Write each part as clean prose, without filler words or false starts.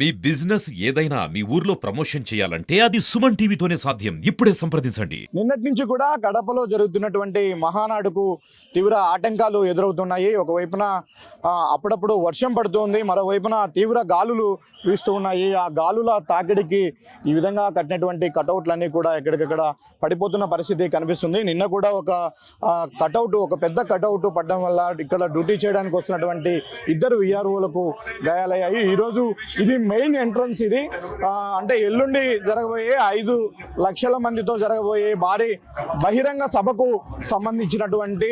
మీ business ఏదైనా మీ ఊర్లో promotion చేయాలంటే అది సుమన్ టీవీతోనే సాధ్యం. ఇప్పుడే సంప్రదించండి. నిన్నటి నుంచి కూడా కడపలో జరుగుతున్నటువంటి మహానాడుకు తీవ్ర ఆటంకాలు ఎదురవుతున్నాయి. ఒకవైపున అప్పుడప్పుడు వర్షం పడుతుంది, మరోవైపున తీవ్ర గాలులు వీస్తూ ఉన్నాయి. ఆ గాలుల తాకిడికి ఈ విధంగా కట్టినటువంటి కటౌట్లన్నీ కూడా ఎక్కడికక్కడ పడిపోతున్న పరిస్థితి కనిపిస్తుంది. నిన్న కూడా ఒక పెద్ద కటౌట్ పడడం వల్ల ఇక్కడ డ్యూటీ చేయడానికి వస్తున్నటువంటి ఇద్దరు విఆర్ఓలకు గాయాలయ్యాయి. ఈరోజు ఇది మెయిన్ ఎంట్రన్స్. ఇది అంటే ఎల్లుండి జరగబోయే 5 లక్షల మందితో జరగబోయే భారీ బహిరంగ సభకు సంబంధించినటువంటి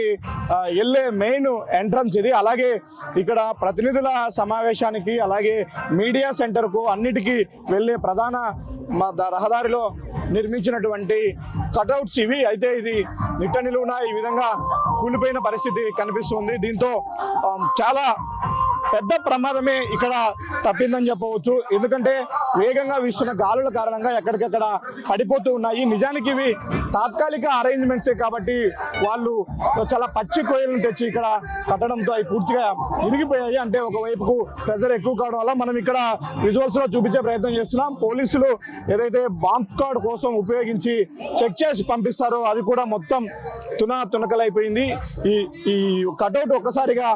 వెళ్ళే మెయిన్ ఎంట్రన్స్ ఇది. అలాగే ఇక్కడ ప్రతినిధుల సమావేశానికి, అలాగే మీడియా సెంటర్కు, అన్నిటికీ వెళ్ళే ప్రధాన రహదారిలో నిర్మించినటువంటి కటౌట్స్ ఇవి. అయితే ఇది నిట్ట నిలువున ఈ విధంగా కూలిపోయిన పరిస్థితి కనిపిస్తుంది. దీంతో చాలా పెద్ద ప్రమాదమే ఇక్కడ తప్పిందని చెప్పవచ్చు. ఎందుకంటే వేగంగా వీస్తున్న గాలుల కారణంగా ఎక్కడికక్కడ పడిపోతూ ఉన్నాయి. నిజానికి ఇవి తాత్కాలిక అరేంజ్మెంట్సే కాబట్టి వాళ్ళు చాలా పచ్చి కోయలను తెచ్చి ఇక్కడ కట్టడంతో అవి పూర్తిగా ఇరిగిపోయాయి. అంటే ఒకవైపుకు ప్రెజర్ ఎక్కువ కావడం వల్ల మనం ఇక్కడ విజువల్స్ లో చూపించే ప్రయత్నం చేస్తున్నాం. పోలీసులు ఏదైతే బాంబ్ స్క్వాడ్ కోసం ఉపయోగించి చెక్ చేసి పంపిస్తారో అది కూడా మొత్తం తునకలైపోయింది. ఈ కటౌట్ ఒక్కసారిగా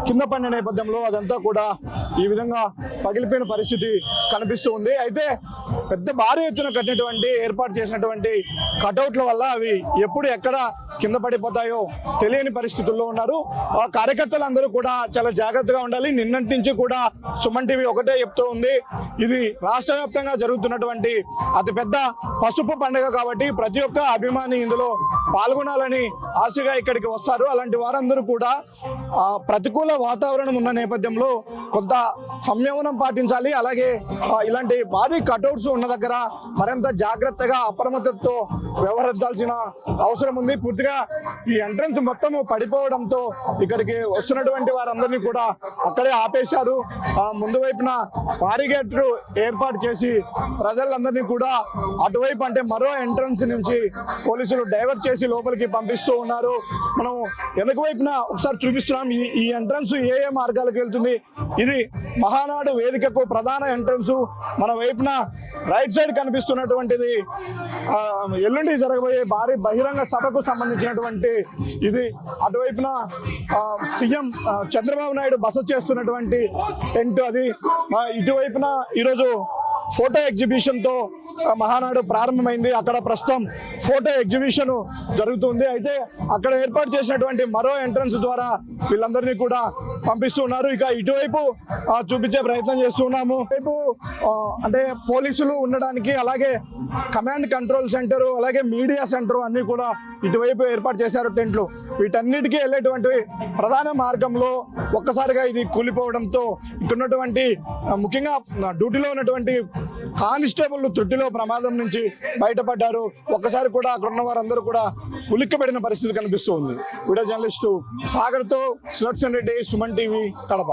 కింద పడిన నేపథ్యంలో అదంతా కూడా ఈ విధంగా పగిలిపోయిన పరిస్థితి కనిపిస్తూ ఉంది. అయితే పెద్ద భారీ ఎత్తున కట్టినటువంటి ఏర్పాటు చేసినటువంటి కటౌట్ల వల్ల అవి ఎప్పుడు ఎక్కడ కింద పడిపోతాయో తెలియని పరిస్థితుల్లో ఉన్నారు. ఆ కార్యకర్తలందరూ కూడా చాలా జాగ్రత్తగా ఉండాలి. నిన్నటి నుంచి కూడా సుమన్ టీవీ ఒకటే చెప్తూ ఉంది, ఇది రాష్ట్ర వ్యాప్తంగా జరుగుతున్నటువంటి అతిపెద్ద పసుపు పండుగ కాబట్టి ప్రతి ఒక్క అభిమాని ఇందులో పాల్గొనాలని ఆశగా ఇక్కడికి వస్తారు. అలాంటి వారందరూ కూడా ప్రతికూల వాతావరణం ఉన్న నేపథ్యంలో కొంత సంయమనం పాటించాలి. అలాగే ఇలాంటి భారీ కటౌట్స్ ఉన్న దగ్గర మరింత జాగ్రత్తగా అప్రమత్తతో వ్యవహరించాల్సిన అవసరం ఉంది. పూర్తిగా ఈ ఎంట్రన్స్ మొత్తం పడిపోవడంతో ఇక్కడికి వస్తున్నటువంటి వారందరినీ కూడా అక్కడే ఆపేశారు. ముందు వైపున బారిగేట్లు ఏర్పాటు చేసి ప్రజలందరినీ కూడా అటువైపు, అంటే మరో ఎంట్రన్స్ నుంచి పోలీసులు డైవర్ట్ చేసి లోపలికి పంపిస్తూ ఉన్నారు. మనం వెనుక వైపున ఒకసారి చూపిస్తున్నాం. ఈ ఎంట్రన్స్ ఏ మార్గాలకు వెళ్తుంది. ఇది మహానాడు వేదికకు ప్రధాన ఎంట్రన్స్. మన వైపున రైట్ సైడ్ కనిపిస్తున్నటువంటిది ఎల్లుండి జరగబోయే భారీ బహిరంగ సభకు సంబంధించినటువంటి ఇది. అటువైపున సీఎం చంద్రబాబు నాయుడు బస చేస్తున్నటువంటి టెంట్ అది. ఇటువైపున ఈరోజు ఫోటో ఎగ్జిబిషన్తో మహానాడు ప్రారంభమైంది. అక్కడ ప్రస్తుతం ఫోటో ఎగ్జిబిషన్ జరుగుతుంది. అయితే అక్కడ ఏర్పాటు చేసినటువంటి మరో ఎంట్రన్స్ ద్వారా వీళ్ళందరినీ కూడా పంపిస్తున్నారు. ఇక ఇటువైపు చూపించే ప్రయత్నం చేస్తున్నాము. వైపు అంటే పోలీసులు ఉండడానికి, అలాగే కమాండ్ కంట్రోల్ సెంటరు, అలాగే మీడియా సెంటరు అన్నీ కూడా ఇటువైపు ఏర్పాటు చేశారు టెంట్లు. వీటన్నిటికీ వెళ్ళేటువంటి ప్రధాన మార్గంలో ఒక్కసారిగా ఇది కూలిపోవడంతో ఇక్కడ ఉన్నటువంటి ముఖ్యంగా డ్యూటీలో ఉన్నటువంటి కానిస్టేబుల్ త్రుటిలో ప్రమాదం నుంచి బయటపడ్డారు. ఒక్కసారి కూడా అక్కడ ఉన్న వారందరూ కూడా ఉలిక్కబడిన పరిస్థితి కనిపిస్తూ ఉంది. వీడియో జర్నలిస్టు సాగర్తో సుదర్శన్ రెడ్డి, సుమన్ టీవీ, కడప.